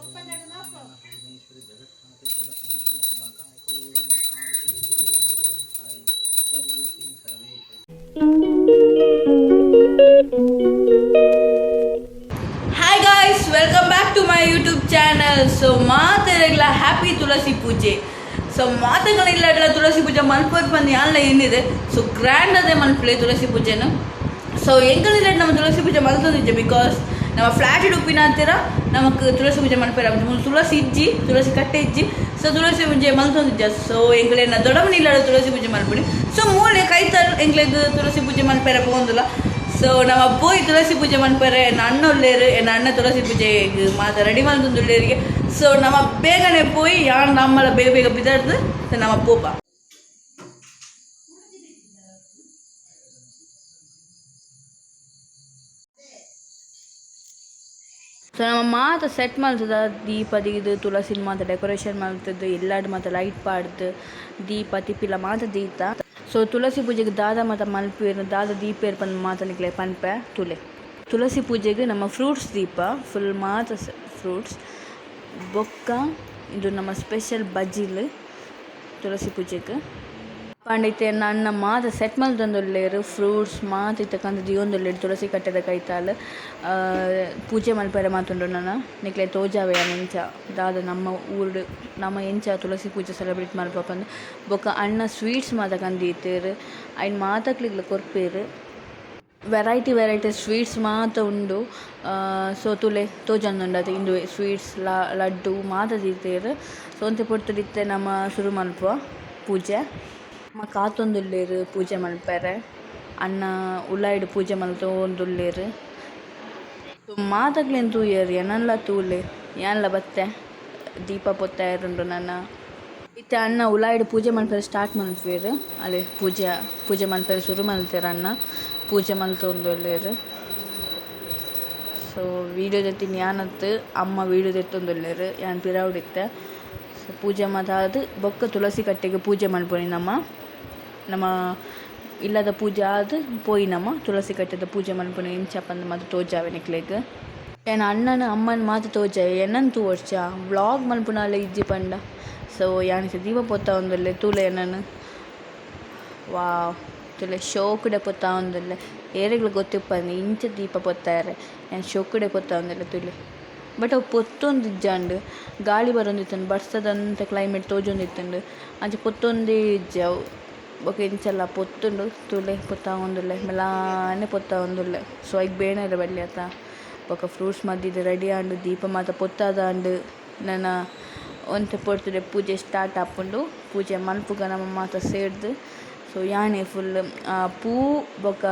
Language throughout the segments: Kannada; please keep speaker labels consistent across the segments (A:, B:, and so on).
A: ಭುವನೇಶ್ವರಿ ಜಗತ್ಮಾತೆ ಜಗತ್ಮೂರ್ತಿ ಅಮ್ಮ ಕಾಯಕಲೂರು ಮೂಕಾಂಬಿಕೆ ಓಂ ಸಾಯಿ ಸರ್ವರೂಪಿಣಿ
B: hi guys, welcome back to my YouTube channel. So ಮಾತೆರೆಗ್ಲ ಹ್ಯಾಪಿ ತುಳಸಿ ಪೂಜೆ. ಸೊ ಮಾತೆಗಳಿಲ್ಲ ತುಳಸಿ ಪೂಜೆ ಮಲ್ಪೋದು ಬಂದು ಎಲ್ಲ ಏನಿದೆ. ಸೊ ಗ್ರ್ಯಾಂಡ್ ಅದೇ ಮಲ್ಪಲೆ ತುಳಸಿ ಪೂಜೆನು. ಸೊ ಎಂಗಳಿಲ್ಲ ನಮ್ಮ ತುಳಸಿ ಪೂಜೆ ಮಲ್ತೊಂದಿದ್ದೆ ಬಿಕಾಸ್ ನಮ್ಮ ಫ್ಲ್ಯಾಟ್ ಉಪ್ಪಿನ ಹತ್ತಿರ ನಮಗೆ ತುಳಸಿ ಪೂಜೆ ಮಲ್ಪೇರ ತುಳಸಿ ಇಜ್ಜಿ ತುಳಸಿ ಕಟ್ಟೆ ಇಜ್ಜಿ. ಸೊ ತುಳಸಿ ಪೂಜೆ ಮಲ್ತೊಂದಿದ್ದೆ. ಸೊ ಎಂಗಳೇನ ದೊಡ್ಡವನಿಲ್ಲ ತುಳಸಿ ಪೂಜೆ ಮಲ್ಪಡಿ. ಸೊ ಮೂಳೆ ಕೈತಲ್ ಎಂಗ್ಳಿಗೆ ತುಳಸಿ ಪೂಜೆ ಮಲ್ಪೇರ ಹೋಗೋದಿಲ್ಲ. ಸೊ ನಮ್ಮ ಅಪ್ಪೋಯ್ ತುಳಸಿ ಪೂಜೆ ಮನ್ಪರೆ ಅಣ್ಣ ಉಳ್ಳೇರು ಎನ್ನ ಅಣ್ಣ ತುಳಸಿ ಪೂಜೆಗೆ ಮಾತ ರೆಡಿ ಮಾಡ್ತುಳ್ಳೇರಿಗೆ. ಸೊ ನಮ್ಮ ಬೇಗನೆ ಪೋಯಿ ಯಾರು ನಮ್ಮಳ ಬೇಗ ಬೇಗ ಬಿದ್ದಾಡ್ದು ನಮ್ಮ ಪೋಪ. ಸೊ ನಮ್ಮ ಮಾತ ಸೆಟ್ ಮಾಡ್ತದ ದೀಪ ದಿಗಿದು ತುಳಸಿನ ಮಾತ ಡೆಕೋರೇಷನ್ ಮಾಡ್ತದ್ದು ಎಲ್ಲಾಡು ಮಾತ ಲೈಟ್ ಪಾಡ್ದು ದೀಪ ತಿಪ್ಪಿಲ್ಲ ಮಾತ ದೀತ. ಸೊ ತುಳಸಿ ಪೂಜೆಗೆ ದಾದ ಮತ್ತು ಮಲ್ಪೇರು ದಾದ ದೀಪ ಏರ್ಪಂದು ಮಾತನಿಕ್ಲೆ ಪನ್ಪೆ ತುಳಸಿ ಪೂಜೆಗೆ ನಮ್ಮ ಫ್ರೂಟ್ಸ್ ದೀಪ ಫುಲ್ ಮಾತ ಫ್ರೂಟ್ಸ್ ಬೊಕ್ಕ ಇದು ನಮ್ಮ ಸ್ಪೆಷಲ್ ಬಜ್ಜಿಲ್ ತುಳಸಿ ಪೂಜೆಗೆ ಪಂಡಿತ ಅಣ್ಣ ಮಾತ ಸೆಟ್ ಮಲ್ತೊಂದುಲ್ಲೇರು ಫ್ರೂಟ್ಸ್ ಮಾತ ಇತ್ತಕಂದು ದಿಯೊಂದುಲ್ಲೇರು ತುಳಸಿ ಕಟ್ಟೆದ ಕೈತಾಲ್ ಪೂಜೆ ಮಲ್ಪೆರೆ ಮಾತುಂಡು ನಾನು ನಿಕ್ಲೆ ತೋಜಾವೆ ಎಂಚ ದಾದ ನಮ್ಮ ಊರು ನಮ್ಮ ಎಂಚ ತುಳಸಿ ಪೂಜೆ ಸೆಲೆಬ್ರೇಟ್ ಮಲ್ಪಂದು ಬೊಕ್ಕ ಅಣ್ಣ ಸ್ವೀಟ್ಸ್ ಮಾತ ಕಂದೀತೇರು ಅಯ್ನ ಮಾತಕ್ಲಿಗ್ಲ ಕೊರ್ಪೇರು ವೆರೈಟಿ ಸ್ವೀಟ್ಸ್ ಮಾತ ಉಂಡು. ಸೊ ತುಲೆ ತೋಜಂದುಂಡದು ಇಂದು ಸ್ವೀಟ್ಸ್ ಲಡ್ಡು ಮಾತ ದೀತೇರು. ಸೊ ಒಂತೆ ಪೊರ್ತುಡಿತ್ತೆ ನಮ್ಮ ಶುರು ಮಲ್ಪುವ ಪೂಜೆ ನಮ್ಮ ಕಾತೊಂದುಲ್ಲೇರು ಪೂಜೆ ಮಲ್ಪೆರೆ ಅಣ್ಣ ಉಳ್ಳಾಯ್ಡು ಪೂಜೆ ಮಲ್ತೊಂದುಲ್ಲೇರು. ಮಾತಕ್ಲೇನು ತೂಯೇರು ಏನಲ್ಲ ತೂಲೆ ಏನಲ್ಲ ಬತ್ತೆ ದೀಪ ಪೊತ್ತಾಯರುಂಡು ನನ್ನ ಇತ್ತೆ ಅಣ್ಣ ಉಳ್ಳಾಯ್ಡು ಪೂಜೆ ಮಲ್ಪೆರೆ ಸ್ಟಾರ್ಟ್ ಮಲ್ಪೇರು ಅಲ್ಲಿ ಪೂಜೆ ಮಲ್ಪೆರೆ ಶುರು ಮಲ್ತೇರು ಅಣ್ಣ ಪೂಜೆ ಮಲ್ತೊಂದುಲ್ಲೇರು. ಸೊ ವೀಡಿಯೋ ತೆತ್ತಿನ ಯಾನತ್ತು ಅಮ್ಮ ವೀಡಿಯೋ ತೆತ್ತೊಂದುಲ್ಲೇರು ಯಾನ್ ಪಿರಾವುಡಿತ್ತೆ. ಸೊ ಪೂಜೆ ಮಾತಾದು ಬೊಕ್ಕ ತುಳಸಿ ಕಟ್ಟೆಗೆ ಪೂಜೆ ಮಲ್ಪೊನಿ ನಮ್ಮ ಇಲ್ಲದ ಪೂಜೆ ಆದು ಪೋಯಿ ನಮ್ಮ ತುಳಸಿ ಕಟ್ಟೆದ ಪೂಜೆ ಮಲ್ಪೊನಿ ಇಂಚಪ್ಪಂದು ಮಾತು ತೋಜಾವೆ ನಿಕ್ಲೆಗ್ ಏನು ಅಣ್ಣನ ಅಮ್ಮನ ಮಾತು ತೋಜಾವೆ ಏನನ್ನು ತೋರ್ಚ ವ್ಲಾಗ್ ಮಲ್ಪುನಾಲೆ ಇಜ್ಜಿ ಪಂಡ. ಸೊ ಯಾನಿಸ ದೀಪ ಪೊತ್ತ ಒಂದಲ್ಲೇ ತೂಲೆ ಏನನ್ನು ವಾ ತುಲೆ ಶೋಕುಡೆ ಪೊತ್ತ ಒಂದಲ್ಲೇ ಏರೆಗ್ಲು ಗೊತ್ತಿಪ್ಪಂದು ಇಂಚ ದೀಪ ಪೊತ್ತಾರೆ ಏನು ಶೋಕುಡೆ ಪೊತ್ತ ಒಂದಲ್ಲ ತುಲೆ ಬಟ್ ಅವು ಪೊತ್ತೊಂದು ಇಜ್ಜಂಡು ಗಾಳಿ ಬರೋಂದಿತ್ತಂಡು ಬರ್ಸದಂತ ಕ್ಲೈಮೇಟ್ ತೋಜೊಂದಿತ್ತಂಡು ಅಂಚೆ ಪೊತ್ತೊಂದೇ ಇಜ್ಜವು ಬೊಕ ಇಂಚಲ್ಲ ಪೊತ್ತುಂಡು ತುಲೆ ಪೊತ್ತ ಒಂದುಲ್ಲೆ ಮೆಲಾನೆ ಪೊತ್ತ ಒಂದುಲ್ಲೆ. ಸೊ ಈಗ ಬೇಣೆಲ್ಲ ಬರಲಿ ಆತ ಬೊಕ ಫ್ರೂಟ್ಸ್ ಮದ್ದಿದ್ದು ರೆಡಿ ಆಂಡು ದೀಪ ಮಾತ ಪೊತ್ತಾದಂಡು ನನ್ನ ಒಂತೆ ಪೊರ್ತುಡೆ ಪೂಜೆ ಸ್ಟಾರ್ಟ್ ಆಪುಂಡು. ಪೂಜೆ ಮಲ್ಪುಗ ನಮ್ಮ ಮಾತ ಸೇರ್ದು ಸೊ ಯಾಣೆ ಫುಲ್ ಪೂ ಬೊಕ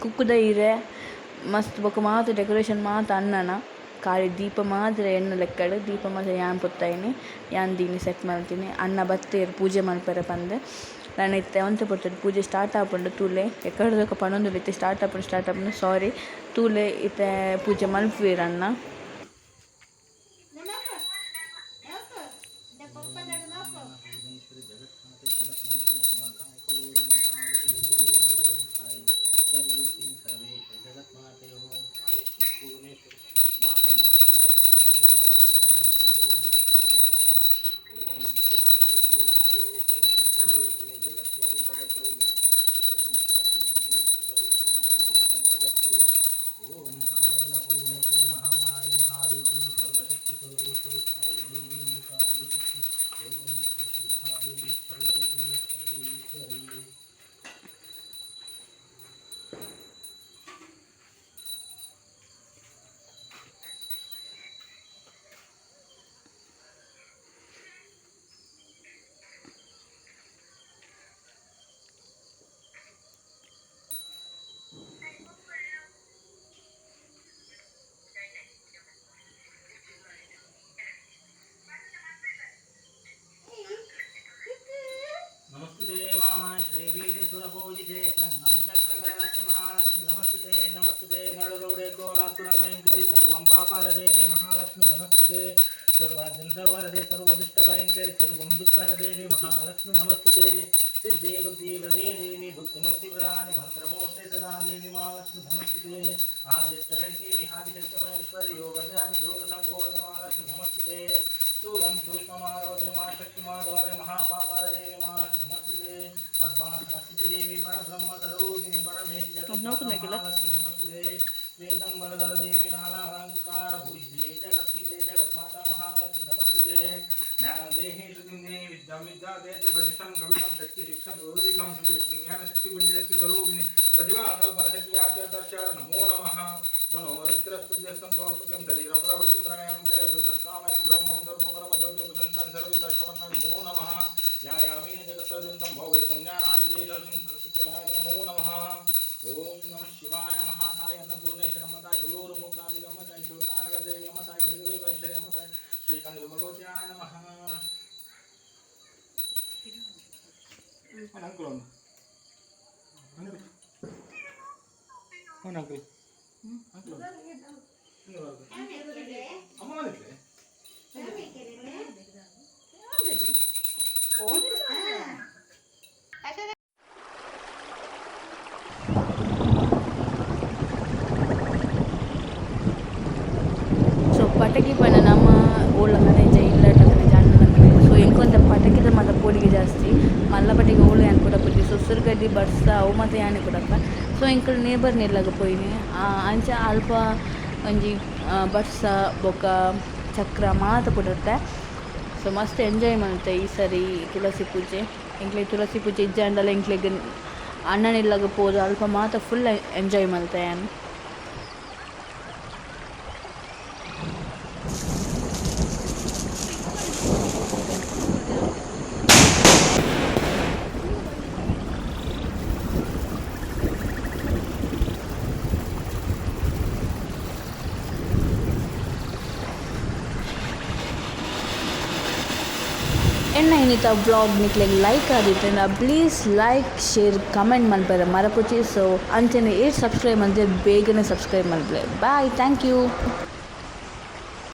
B: ಕುಕ್ಕುದ ಹೀರೆ ಮಸ್ತ್ ಬೊಕ ಮಾತ ಡೆಕೋರೇಷನ್ ಮಾತ ಅನ್ನನ ಖಾಲಿ ದೀಪ ಮಾತ್ರ ಎಣ್ಣೆ ಲೆಕ್ಕಡು ದೀಪ ಮಾತ್ರ ಯಾನ್ ಪೊತ್ತಾಯಿನಿ ಯಾನ್ ದೀನಿ ಸೆಟ್ ಮಾಡ್ತೀನಿ ಅಣ್ಣ ಬತ್ತೇರು ಪೂಜೆ ಮಲ್ಪರೆ ಬಂದು ನಾನು ಇತ್ತೆ ಒಂತೆ ಪೊರ್ತದೆ ಪೂಜೆ ಸ್ಟಾರ್ಟ್ ಆಪುಂಡು ತೂಲೆ ಎಕ್ಕಡದಕ್ಕೆ ಪನ್ನೊಂದು ಇತ್ತೆ ಸ್ಟಾರ್ಟ್ ಆಪುಂಡು ಸಾರಿ ತೂಲೆ ಇತ್ತೆ ಪೂಜೆ ಮಲ್ಪುವೇರು ಅಣ್ಣ.
A: ಭುವನೇಶ್ವರಿ ಜಗತ್ಮಾತೆ ಜಗತ್ಮೂರ್ತಿ ಅಮ್ಮ ಕಾಯಕಲೂರು ಮೂಕಾಂಬಿಕೆ ಓಂ ಸಾಯಿ ಸರ್ವರೂಪಿಣಿ ಸರ್ವೇಶ್ವರಿ ಜಗತ್ಮಾತೆ ಓಂ ಸಾಯಿ ಭುವನೇಶ್ವರಿ ಮಹಾಮಾಯಿ ಜಗತ್ಮೂರ್ತಿ ಓಂ ಸಾಯಿ ಕಲ್ಲೂರು ಮೂಕಾಂಬಿಕೆ ಓಂ ಸರ್ವಶ್ರೀ ಮಹಾದೇವೇಶ್ವರಿ ಸರ್ವರೂಪಿಣಿ ಜಗತ್ತೇ ಜಗತ್ರೂಪಿಣಿ ಓಂ ತುಳಸಿ ಮಹಿ ಸರ್ವರೂಪಿಣಿ ಸರ್ವೇಶ್ವರಿ ಜಗತ್ರೂಪಿಣಿ ಓಂ ಕಾಲೇನ ಭುವನೇಶ್ವರಿ ಮಹಾಮಾಯಿ ಮಹಾರೂಪಿಣಿ ಸರ್ವಶಕ್ತಿ ಸರ್ವೇಶ್ವರಿ ಸಾಯಿ ದೇವಿ ಮೂಕಾಂಬಿಕೆ ಓಂ ತುಳಸಿ ಮಹಾದೇವಿ ಸರ್ವರೂಪಿಣಿ ಸರ್ವೇಶ್ವರಿ. नमस्ते मामाय श्रीवीरेश्वरपूजिते संगम चक्रगणास्य महालक्ष्मी नमस्ते नडगौडे कोलासुर भयंकरी सर्वं पापहरदेवी महालक्ष्मी नमस्ते सर्वाद्यं सर्वरदे सर्वदुष्टभयंकरी सर्वं दुःखहरदेवी महालक्ष्मी नमस्ते सिद्धि बुद्धि प्रदे देवी भुक्तिमुक्ति प्रदानि मंत्रमूर्ते सदा देवी महालक्ष्मी नमस्ते आदित्यरे देवी आदिशक्तिमहेश्वरी योगज्ञानि योग संभोग महालक्ष्मी नमस्ते स्थूलं सूक्ष्ममारोग्यमा शक्तिमाद्वारे महापापार देवी महालक्ष्मी नमस्ते पद्मासनस्थिति देवी परब्रह्म स्वरूपिणी परमेश्वरी जगन्नाथ नमस्ते वेदं वरदर देवी नालालंकार भूषिते जगत्मीते जगन्माता महालक्ष्मी नमस्ते ज्ञानं देहि श्रुतिं देहि विद्यां विद्या देहि प्रतिष्ठं कवितं शक्ति शिक्षं प्रबोधितं शुद्धि ज्ञान शक्ति बुद्धि शक्ति स्वरूपिणी प्रतिभा कल्पना शक्ति आद्य दर्शन नमो नमः मनोरत्रस्तुत्यस्तं लोककृतं शरीरं प्रवृत्तिं प्रणयं प्रेयं कामयं ब्रह्मं सर्वकर्म ज्योतिर्पसन्तं सर्वितर्षवन्नं नमो नमः यायामि जगत्सर्वं भवेतं ज्ञानादिदेशं सरस्वत्याय नमो नमः ओम नमः शिवाय महाकाय अन्नपूर्णेश्वर नमताय गुरुमुखामि नमताय शिवतानगदेवी नमताय गदिगोपैश्वर्य नमताय श्रीकांत भगवत्याय नमः अंकल अंकल अम्मा मनिले
B: పటకి పైన నమ్మ ఊళ్ళ కనేజ ఇల్లట కనేజ అన్న సో ఇంకొంత పటకిದ ಮತ ಪೋಡಿಗೆ ಜಾಸ್ತಿ ಮಲ್ಲ ಪಟಿಗೆ ಊಳು ಯಾನ್ ಕೂಡ ಪುಜಿ ಸುಸುರು ಗಡ್ಡಿ ಬಡ್ಸ ಅವು ಮತ್ತೆ ಯಾನೆ ಕೊಡಪ್ಪ ಸೊ ಇಂಕಲ್ ನೇಬರ್ ನಿಲ್ಲಗ ಪೋಯಿನಿ ಅಂಚ ಅಲ್ಪ ಒಂಜಿ ಬಡ್ಸ ಬೊಕ ಚಕ್ರ ಮಾತ ಪುಡುತ್ತೆ ಸೊ ಮಸ್ತ್ ಎಂಜಾಯ್ ಮಾಡುತ್ತೆ ಈ ಸರಿ ತುಳಸಿ ಪೂಜೆ ಇಂಕ್ಲೆ ತುಳಸಿ ಪೂಜೆ ಇಜ್ಜಂಡಲ್ಲ ಇಂಕ್ಲೆಗೆ ಅಣ್ಣನಿಲ್ಲಗ ಪೋದು ಅಲ್ಪ ಮಾತ ಫುಲ್ ಎಂಜಾಯ್ ಮಾಡುತ್ತೆ ಯಾನು ಎನ್ನ ಇನ್ನಿತ ವ್ಲಾಗ್ ನಿಕ್ಲೆ ಲೈಕ್ ಆದಿತ್ತೆ ಪ್ಲೀಸ್ ಲೈಕ್ ಶೇರ್ ಕಮೆಂಟ್ ಮನ್ಪರೆ ಮರಪುಚಿ ಸೊ ಅಂಚನೆ ಸಬ್ಸ್ಕ್ರೈಬ್ ಮಾಡಿದ್ರೆ ಬೇಗನೆ ಸಬ್ಸ್ಕ್ರೈಬ್ ಮನ್ಪಲೆ ಬಾಯ್ ಥ್ಯಾಂಕ್ ಯು